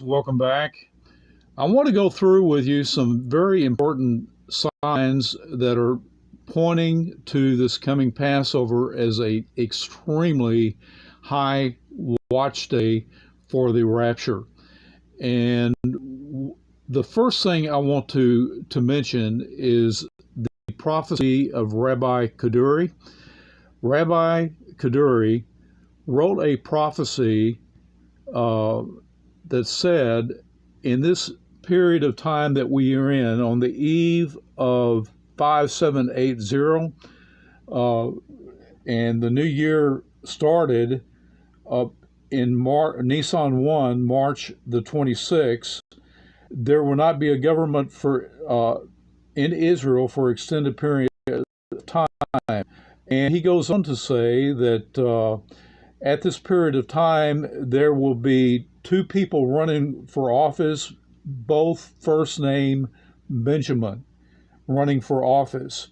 Welcome back. I want to go through with you some very important signs that are pointing to this coming Passover as a extremely high watch day for the rapture. And the first thing I want to mention is the prophecy of Rabbi Kaduri. Rabbi Kaduri wrote a prophecy that said, in this period of time that we are in, on the eve of 5780, and the new year started in Nisan 1, March the 26th, there will not be a government in Israel for extended period of time. And he goes on to say that at this period of time, there will be two people running for office, both first name Benjamin, running for office.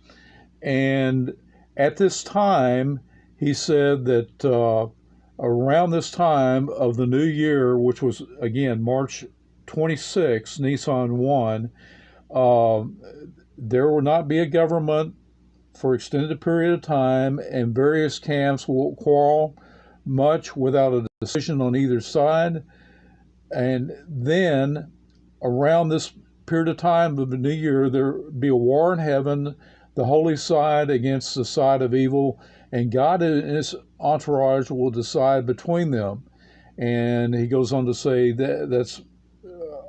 And at this time, he said that around this time of the new year, which was, again, March 26, Nisan 1, there will not be a government for extended period of time, and various camps will quarrel much without a decision on either side. And then around this period of time of the new year, there will be a war in heaven, the holy side against the side of evil, and God and his entourage will decide between them. And he goes on to say that's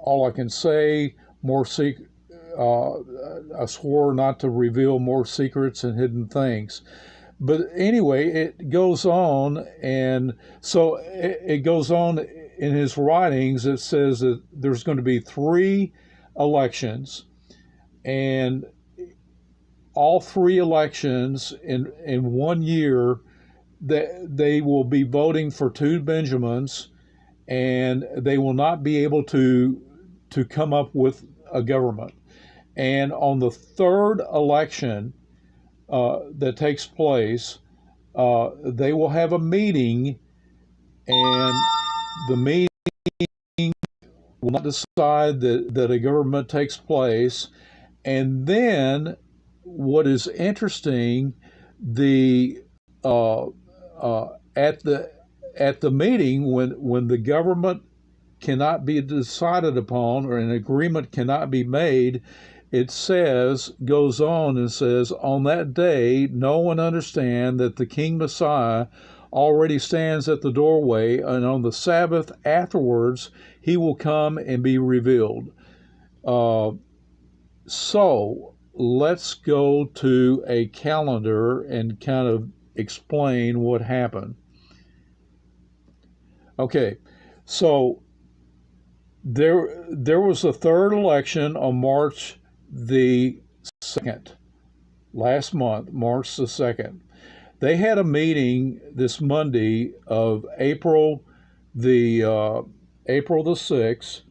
all I can say. I swore not to reveal more secrets and hidden things. But anyway, it goes on, and so it goes on in his writings. It says that there's going to be 3 elections, and all 3 elections in 1 year, that they will be voting for 2 Benjamins, and they will not be able to come up with a government. And on the 3rd election that takes place, they will have a meeting, and the meeting will not decide that a government takes place. And then, what is interesting, the at the meeting, when the government cannot be decided upon or an agreement cannot be made, it goes on and says, on that day, no one understand that the King Messiah already stands at the doorway, and on the Sabbath afterwards, he will come and be revealed. So let's go to a calendar and kind of explain what happened. Okay, so there was a 3rd election on March the 2nd, last month, March the 2nd. They had a meeting this Monday of April the 6th,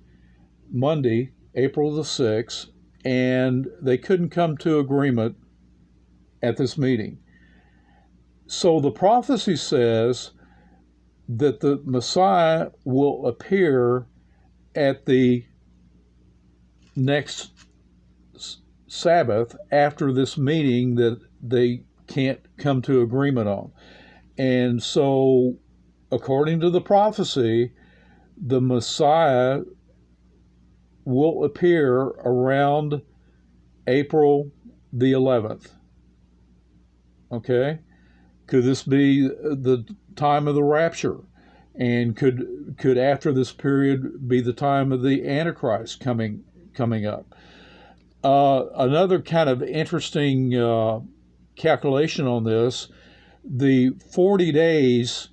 Monday, April the 6th, and they couldn't come to agreement at this meeting. So the prophecy says that the Messiah will appear at the next Sabbath after this meeting that they can't come to agreement on. And so, according to the prophecy, the Messiah will appear around April the 11th. Okay? Could this be the time of the rapture? And could after this period be the time of the Antichrist coming up? Another kind of interesting calculation on this, the 40 days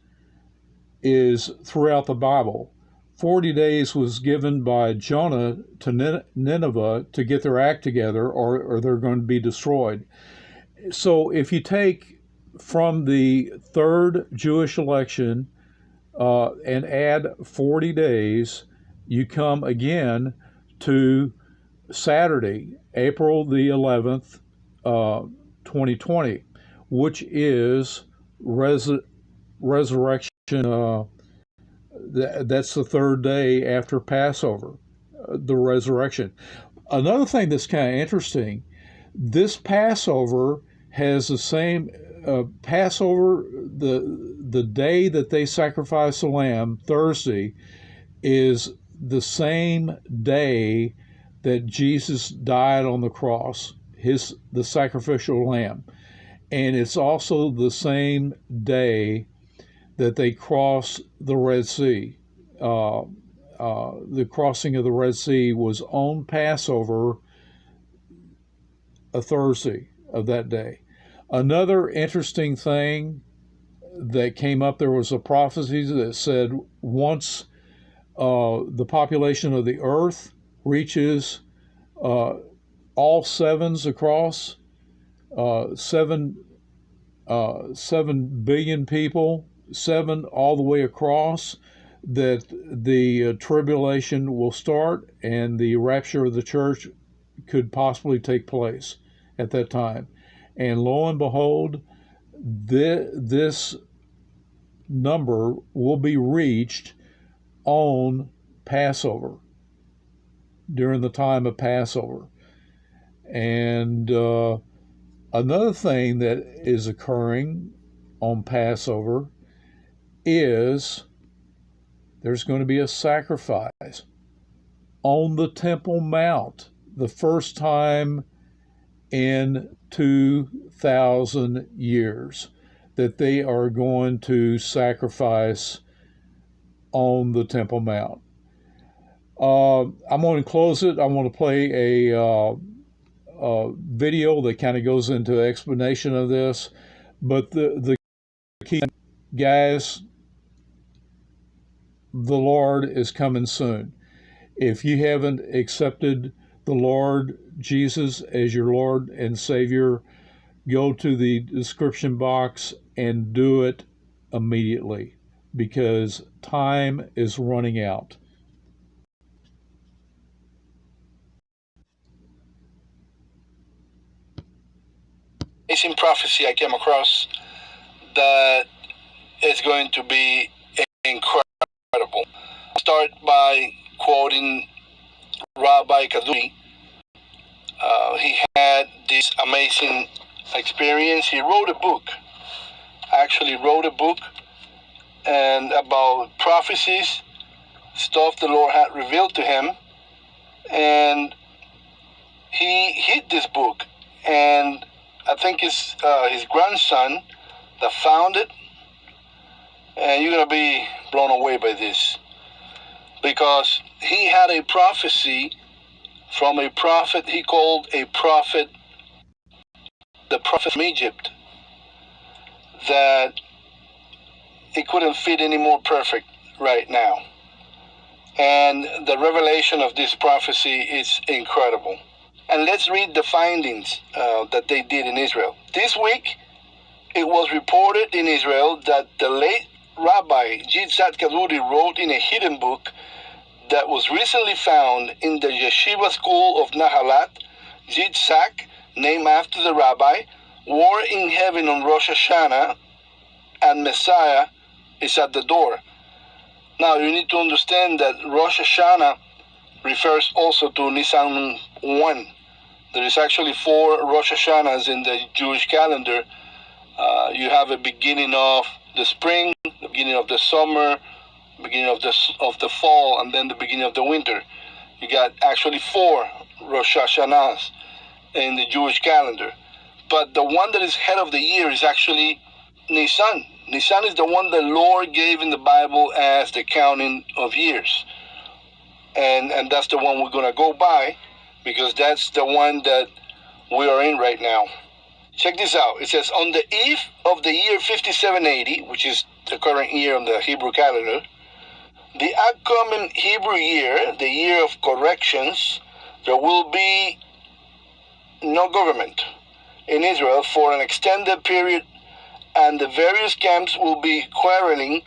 is throughout the Bible. 40 days was given by Jonah to Nineveh to get their act together, or they're going to be destroyed. So if you take from the 3rd Jewish election and add 40 days, you come again to Saturday, April the 11th, 2020, which is resurrection That's the third day after Passover, the resurrection. Another thing that's kind of interesting, this Passover has the same Passover, the day that they sacrifice the lamb, Thursday, is the same day that Jesus died on the cross, the sacrificial lamb. And it's also the same day that they cross the Red Sea. The crossing of the Red Sea was on Passover, a Thursday of that day. Another interesting thing that came up, there was a prophecy that said once the population of the earth reaches all sevens across, 7 billion people, 7 all the way across, that the tribulation will start and the rapture of the church could possibly take place at that time. And lo and behold, this number will be reached on Passover, during the time of Passover. And another thing that is occurring on Passover is there's going to be a sacrifice on the Temple Mount, the first time in 2,000 years that they are going to sacrifice on the Temple Mount. I'm going to close it. I want to play a video that kind of goes into explanation of this. But the key, guys, the Lord is coming soon. If you haven't accepted the Lord Jesus as your Lord and Savior, go to the description box and do it immediately, because time is running out. Amazing prophecy I came across that is going to be incredible. I'll start by quoting Rabbi Kaduri. He had this amazing experience. He wrote a book, and about prophecies, stuff the Lord had revealed to him, and he hid this book, and I think it's his grandson that found it, and you're going to be blown away by this, because he had a prophecy from a prophet he called a prophet, the prophet from Egypt, that it couldn't fit any more perfect right now. And the revelation of this prophecy is incredible. And let's read the findings that they did in Israel. This week, it was reported in Israel that the late Rabbi Yitzhak Kaduri wrote in a hidden book that was recently found in the Yeshiva school of Nahalat. Yitzhak, named after the rabbi, war in heaven on Rosh Hashanah, and Messiah is at the door. Now, you need to understand that Rosh Hashanah refers also to Nisan 1. There is actually 4 Rosh Hashanahs in the Jewish calendar. You have a beginning of the spring, the beginning of the summer, beginning of the fall, and then the beginning of the winter. You got actually 4 Rosh Hashanahs in the Jewish calendar. But the one that is head of the year is actually Nisan. Nisan is the one the Lord gave in the Bible as the counting of years. And that's the one we're going to go by, because that's the one that we are in right now. Check this out. It says, on the eve of the year 5780, which is the current year on the Hebrew calendar, the upcoming Hebrew year, the year of corrections, there will be no government in Israel for an extended period, and the various camps will be quarreling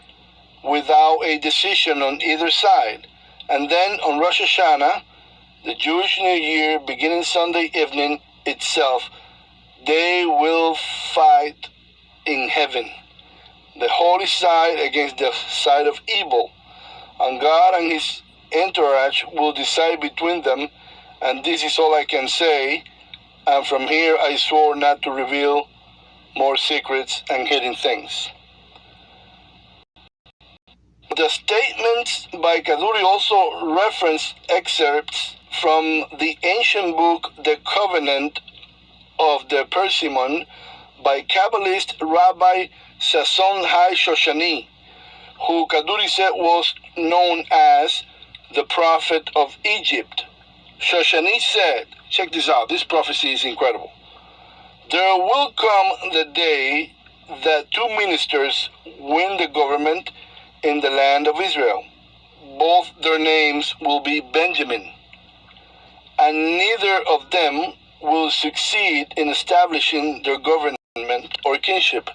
without a decision on either side. And then on Rosh Hashanah, the Jewish New Year, beginning Sunday evening itself, they will fight in heaven. The holy side against the side of evil. and God and his entourage will decide between them, and this is all I can say. And from here I swore not to reveal more secrets and hidden things. The statements by Kaduri also reference excerpts from the ancient book The Covenant of the Persimmon by Kabbalist Rabbi Sasson Hai Shoshani, who Kaduri said was known as the prophet of Egypt. Shoshani said, check this out, this prophecy is incredible. There will come the day that two ministers win the government in the land of Israel. Both their names will be Benjamin, and neither of them will succeed in establishing their government or kingship.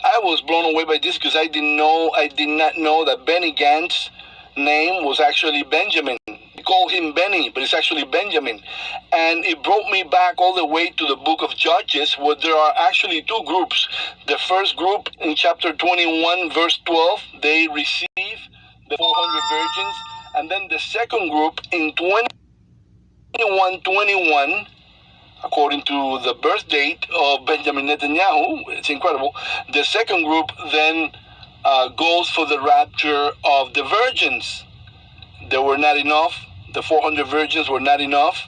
I was blown away by this because I did not know that Benny Gantz's name was actually Benjamin. They call him Benny, but it's actually Benjamin. And it brought me back all the way to the book of Judges, where there are actually two groups. The first group in chapter 21, verse 12, they receive the 400 virgins. And then the second group in 21:21, according to the birth date of Benjamin Netanyahu, it's incredible. The second group then goes for the rapture of the virgins. There were not enough. The 400 virgins were not enough.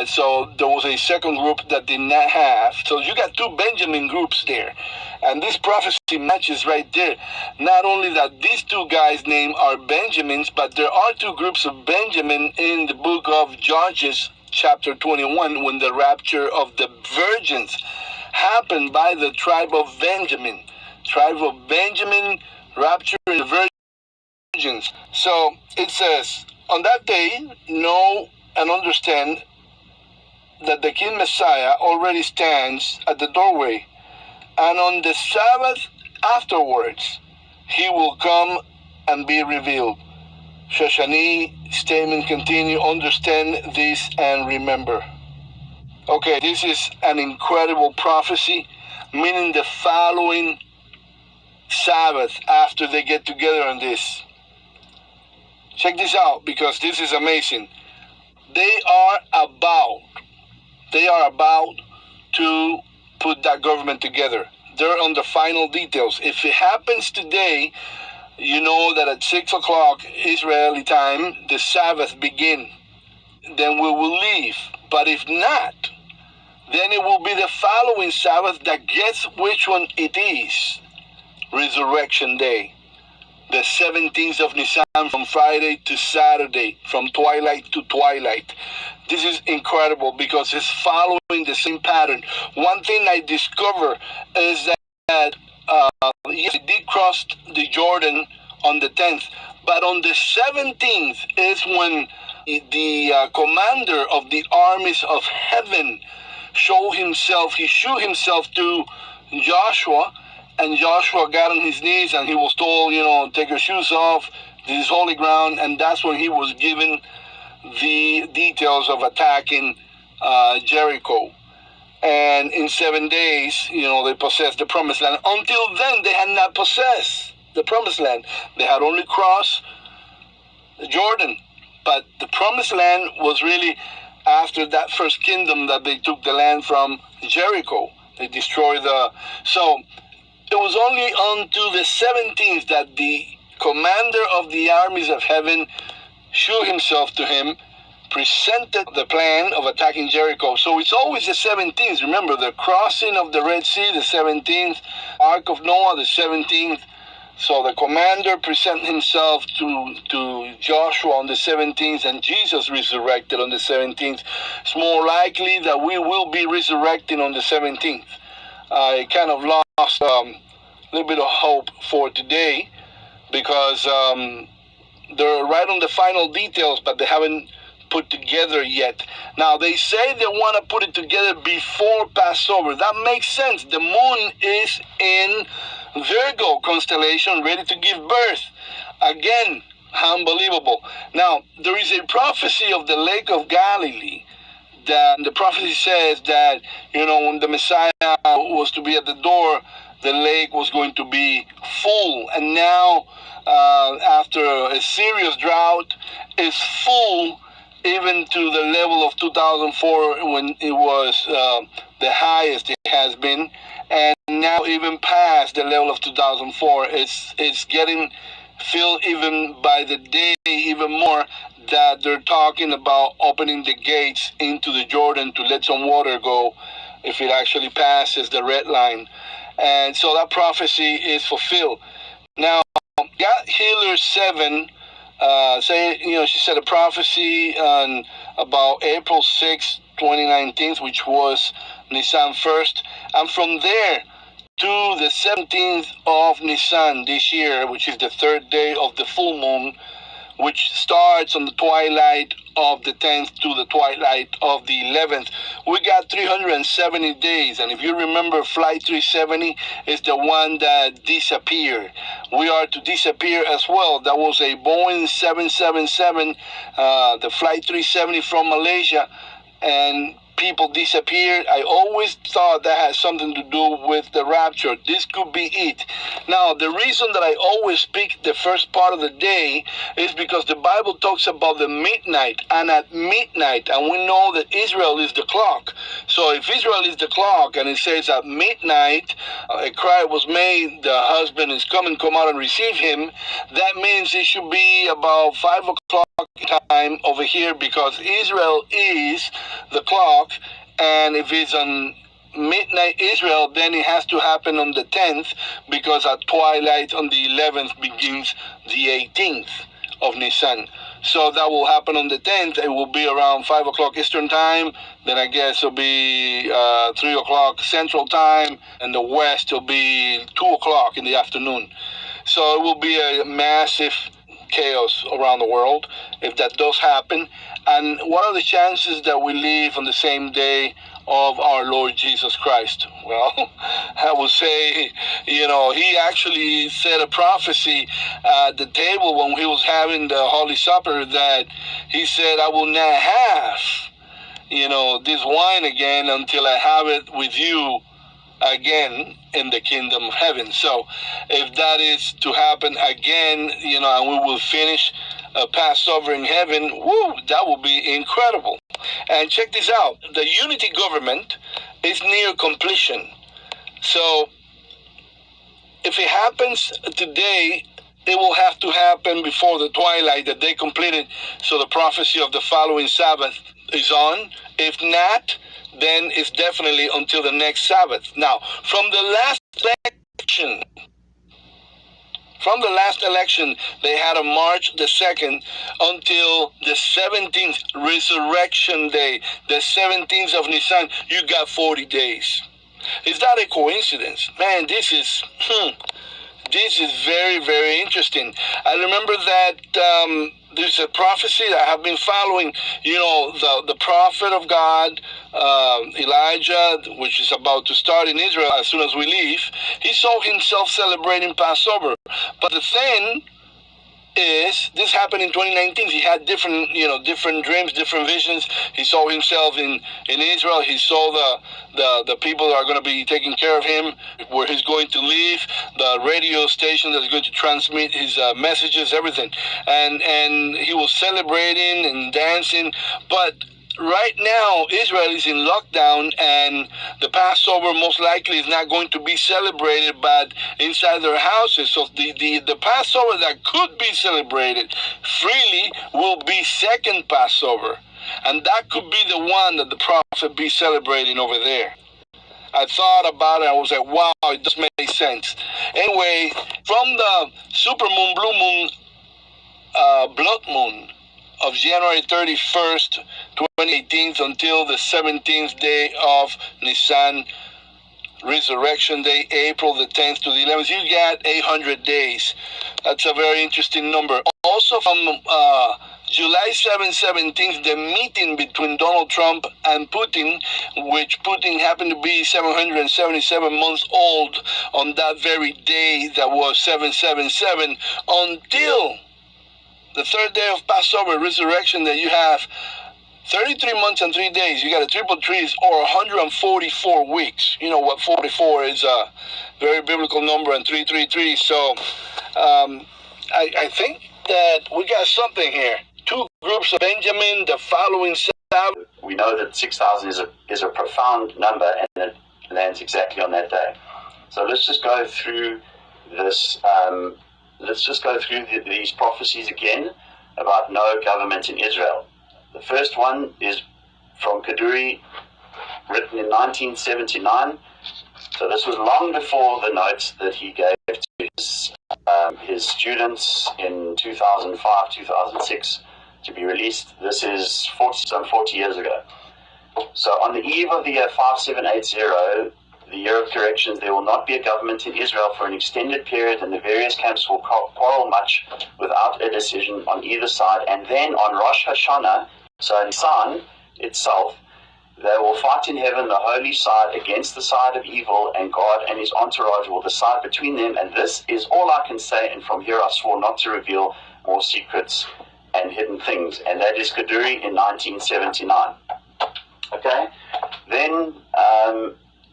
So there was a second group that did not have. So you got two Benjamin groups there. And this prophecy matches right there. Not only that these two guys' names are Benjamins, but there are two groups of Benjamin in the book of Judges, chapter 21, when the rapture of the virgins happened by the tribe of Benjamin. Tribe of Benjamin, rapture in the virgins. So it says, on that day, know and understand that the King Messiah already stands at the doorway, and on the Sabbath afterwards, he will come and be revealed. Shoshani statement continue, understand this and remember. Okay, this is an incredible prophecy, meaning the following Sabbath after they get together on this. Check this out, because this is amazing. They are about to put that government together. They're on the final details. If it happens today, you know that at 6 o'clock Israeli time, the Sabbath begin. Then we will leave. But if not, then it will be the following Sabbath that gets which one it is. Resurrection Day. The 17th of Nisan, from Friday to Saturday, from twilight to twilight. This is incredible because it's following the same pattern. One thing I discovered is that yes, they did cross the Jordan on the 10th, but on the 17th is when the commander of the armies of heaven showed himself. He showed himself to Joshua, and Joshua got on his knees and he was told, take your shoes off. This is holy ground. And that's when he was given the details of attacking Jericho. And in 7 days, they possessed the promised land. Until then, they had not possessed the promised land. They had only crossed the Jordan. But the promised land was really after that first kingdom that they took the land from Jericho. They destroyed So it was only until the 17th that the commander of the armies of heaven showed himself to him, presented the plan of attacking Jericho. So it's always the 17th. Remember, the crossing of the Red Sea, the 17th, Ark of Noah, the 17th. So the commander presented himself to Joshua on the 17th, and Jesus resurrected on the 17th. It's more likely that we will be resurrecting on the 17th. I kind of lost a little bit of hope for today because they're right on the final details, but they haven't put together yet. Now, they say they want to put it together before Passover. That makes sense. The moon is in Virgo constellation, ready to give birth. Again, unbelievable. Now, there is a prophecy of the Lake of Galilee that the prophecy says that, when the Messiah was to be at the door, the lake was going to be full. And now, after a serious drought, it's full, even to the level of 2004 when it was the highest it has been. And now even past the level of 2004, it's getting filled even by the day, even more, that they're talking about opening the gates into the Jordan to let some water go if it actually passes the red line. And so that prophecy is fulfilled. Now, God Healer 7, she said a prophecy on about April 6, 2019, which was Nisan 1st. And from there to the 17th of Nisan this year, which is the third day of the full moon, which starts on the twilight of the 10th to the twilight of the 11th. We got 370 days. And if you remember, Flight 370 is the one that disappeared. We are to disappear as well. That was a Boeing 777, the Flight 370 from Malaysia, and people disappeared. I always thought that had something to do with the rapture. This could be it. Now, the reason that I always pick the first part of the day is because the Bible talks about the midnight, and at midnight, and we know that Israel is the clock. So if Israel is the clock, and it says at midnight, a cry was made, the husband is coming, come out and receive him, that means it should be about 5 o'clock time over here, because Israel is the clock. And if it's on midnight Israel, then it has to happen on the 10th, because at twilight on the 11th begins the 18th of Nisan. So that will happen on the 10th. It will be around 5 o'clock Eastern time. Then I guess it'll be 3 o'clock Central time, and the West will be 2 o'clock in the afternoon. So it will be a massive chaos around the world if that does happen. And what are the chances that we live on the same day of our Lord Jesus Christ? Well, I would say, he actually said a prophecy at the table when he was having the Holy Supper, that he said, I will not have, this wine again until I have it with you again in the kingdom of heaven. So if that is to happen again, and we will finish Passover in heaven, that will be incredible. And check this out. The unity government is near completion. So if it happens today, it will have to happen before the twilight that they completed, so the prophecy of the following Sabbath is on. If not, then it's definitely until the next Sabbath. Now, from the last election, they had a March the 2nd until the 17th, Resurrection Day, the 17th of Nisan. You got 40 days. Is that a coincidence? Man, this is very, very interesting. I remember that there's a prophecy that I have been following. The prophet of God, Elijah, which is about to start in Israel as soon as we leave, he saw himself celebrating Passover. But the thing is, this happened in 2019. He had different dreams, different visions. He saw himself in Israel. He saw the people that are going to be taking care of him, where he's going to live, the radio station that's going to transmit his messages, everything. And he was celebrating and dancing. But right now, Israel is in lockdown, and the Passover most likely is not going to be celebrated, but inside their houses. So the Passover that could be celebrated freely will be second Passover. And that could be the one that the prophet be celebrating over there. I thought about it. I was like, wow, it does make sense. Anyway, from the supermoon, blue moon, blood moon of January 31st, 2018 until the 17th day of Nisan, Resurrection Day, April the 10th to the 11th, you got 800 days. That's a very interesting number. Also from July 17th, the meeting between Donald Trump and Putin, which Putin happened to be 777 months old on that very day that was 777, until the third day of Passover, Resurrection, that you have 33 months and 3 days, you got a triple trees, or 144 weeks. You know what 44 is a very biblical number, and 333. So I think that we got something here. Two groups of Benjamin, the following Sabbath. We know that 6,000 is a profound number, and it lands exactly on that day. So let's just go through this. Let's just go through these prophecies again about no government in Israel. The first one is from Kaduri, written in 1979. So this was long before the notes that he gave to his students in 2005, 2006 to be released. This is some 40 years ago. So on the eve of the year 5780, the year of corrections, there will not be a government in Israel for an extended period, and the various camps will quarrel much without a decision on either side. And then on Rosh Hashanah, so Nisan itself, they will fight in heaven the holy side against the side of evil, and God and his entourage will decide between them. And this is all I can say, and from here I swore not to reveal more secrets and hidden things. And that is Kaduri in 1979. Okay? Then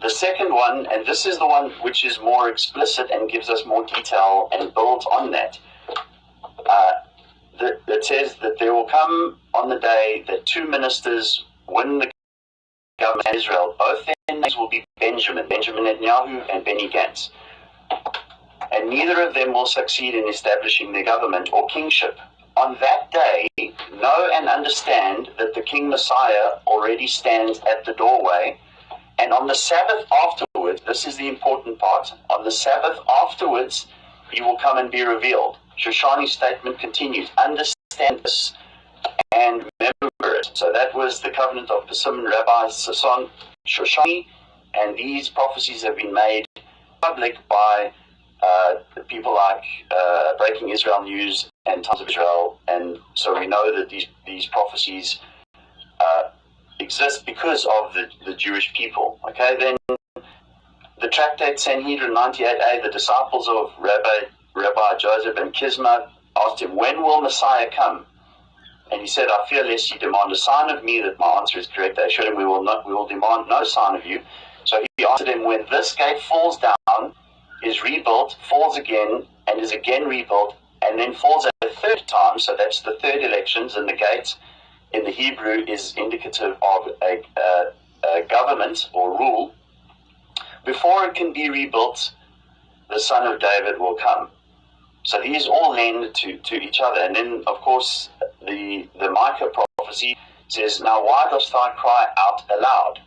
the second one, and this is the one which is more explicit and gives us more detail and builds on that. That says that there will come on the day that two ministers win the government of Israel. Both their names will be Benjamin Netanyahu and Benny Gantz. And neither of them will succeed in establishing their government or kingship. On that day, know and understand that the King Messiah already stands at the doorway. And on the Sabbath afterwards, this is the important part, on the Sabbath afterwards, he will come and be revealed. Shoshani's statement continues, understand this and remember it. So that was the covenant of Persimmon Rabbi Sasson Shoshani, and these prophecies have been made public by people like Breaking Israel News and Times of Israel, and so we know that these prophecies exist because of the Jewish people. Okay, then the tractate Sanhedrin 98a, the disciples of Rabbi Joseph and Kisma asked him, when will Messiah come? And he said, I fear lest ye demand a sign of me that my answer is correct. They assured him, we will demand no sign of you. So he answered him, when this gate falls down, is rebuilt, falls again, and is again rebuilt, and then falls a third time, so that's the third elections, and the gate in the Hebrew is indicative of a government or rule. Before it can be rebuilt, the Son of David will come. So these all lend to each other. And then, of course, the Micah prophecy says, now why dost thou cry out aloud?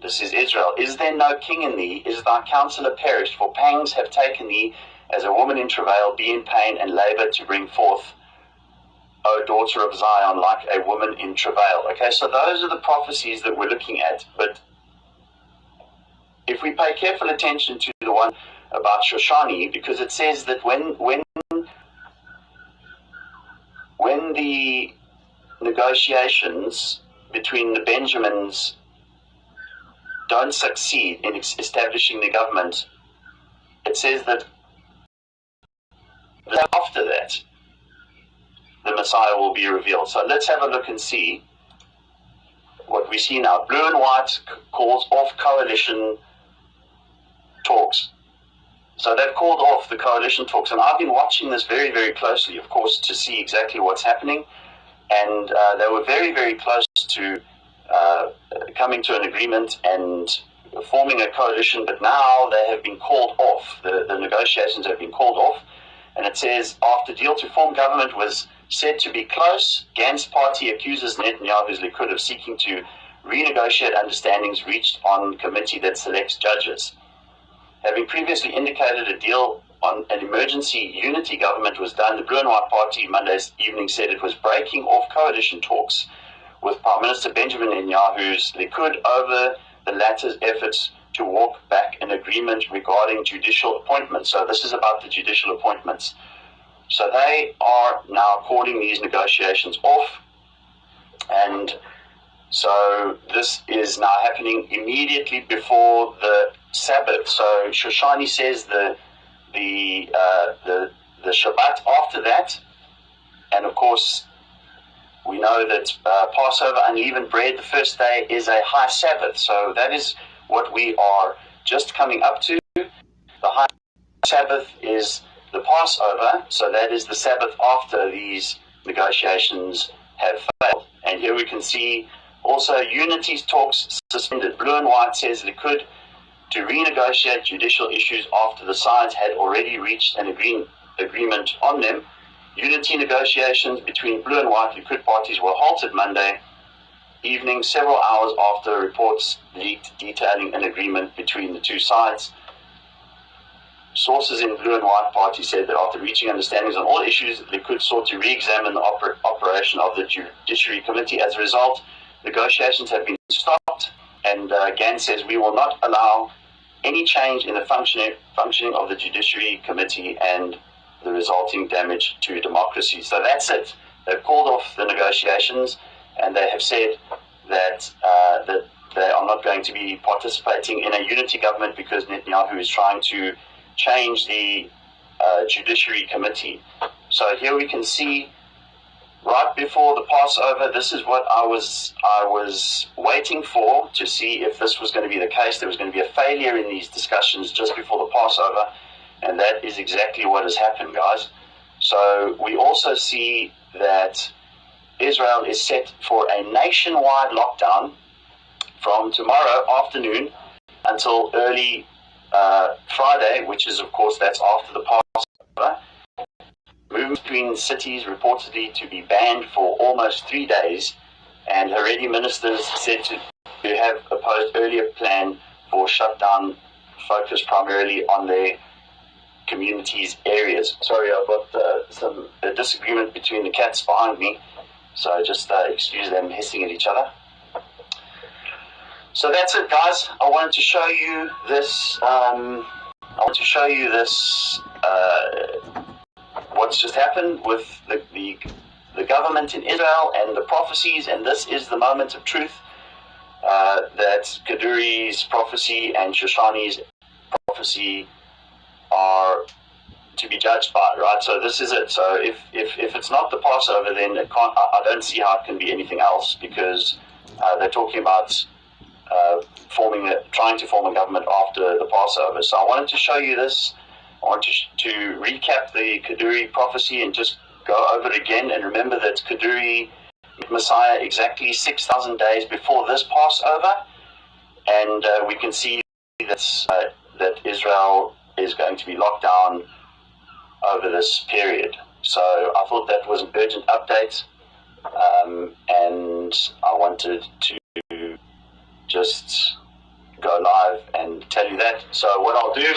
This is Israel. Is there no king in thee? Is thy counselor perished? For pangs have taken thee as a woman in travail, be in pain and labor to bring forth, O daughter of Zion, like a woman in travail. Okay, so those are the prophecies that we're looking at. But if we pay careful attention to the one about Shoshani, because it says that when the negotiations between the Benjamins don't succeed in establishing the government, it says that after that, the Messiah will be revealed. So let's have a look and see what we see now. Blue and white calls off coalition talks. So they've called off the coalition talks, and I've been watching this very, very closely, of course, to see exactly what's happening. And they were very, very close to coming to an agreement and forming a coalition, but now they have been called off. The negotiations have been called off. And it says, after deal to form government was said to be close, Gantz party accuses Netanyahu's Likud of seeking to renegotiate understandings reached on committee that selects judges. Having previously indicated a deal on an emergency unity government was done, the Blue and White Party Monday's evening said it was breaking off coalition talks with Prime Minister Benjamin Netanyahu's Likud over the latter's efforts to walk back an agreement regarding judicial appointments. So this is about the judicial appointments. So they are now calling these negotiations off, and so this is now happening immediately before the Sabbath. So Shoshani says the Shabbat after that, and of course we know that Passover, unleavened bread, the first day, is a high Sabbath. So that is what we are just coming up to. The high Sabbath is the Passover, so that is the Sabbath after these negotiations have failed. And here we can see also unity talks suspended. Blue and white says Likud to renegotiate judicial issues after the sides had already reached an agreement on them. Unity negotiations between blue and white Likud parties were halted Monday evening, several hours after reports leaked detailing an agreement between the two sides. Sources in blue and white party said that after reaching understandings on all issues, Likud sought to re-examine the operation of the Judiciary Committee. As a result, negotiations have been stopped, and Gantz says we will not allow any change in the functioning of the Judiciary Committee and the resulting damage to democracy. So that's it. They've called off the negotiations, and they have said that that they are not going to be participating in a unity government because Netanyahu is trying to change the Judiciary Committee. So here we can see right before the Passover, this is what I was waiting for, to see if this was going to be the case. There was going to be a failure in these discussions just before the Passover, and that is exactly what has happened, guys. So we also see that Israel is set for a nationwide lockdown from tomorrow afternoon until early Friday, which is, of course, that's after the Passover. Movement between cities reportedly to be banned for almost 3 days, and Haredi ministers said to have opposed earlier plan for shutdown focused primarily on their communities' areas. Sorry, I've got a disagreement between the cats behind me, so just excuse them hissing at each other. So that's it, guys. I wanted to show you this. What's just happened with the government in Israel and the prophecies, and this is the moment of truth that Kaduri's prophecy and Shoshani's prophecy are to be judged by, right? So this is it. So if it's not the Passover, then I don't see how it can be anything else, because they're talking about trying to form a government after the Passover. So I wanted to show you this. I want to recap the Kaduri prophecy and just go over it again. And remember that Kaduri met Messiah exactly 6,000 days before this Passover, and we can see that Israel is going to be locked down over this period. So I thought that was an urgent update, and I wanted to just go live and tell you that. So what I'll do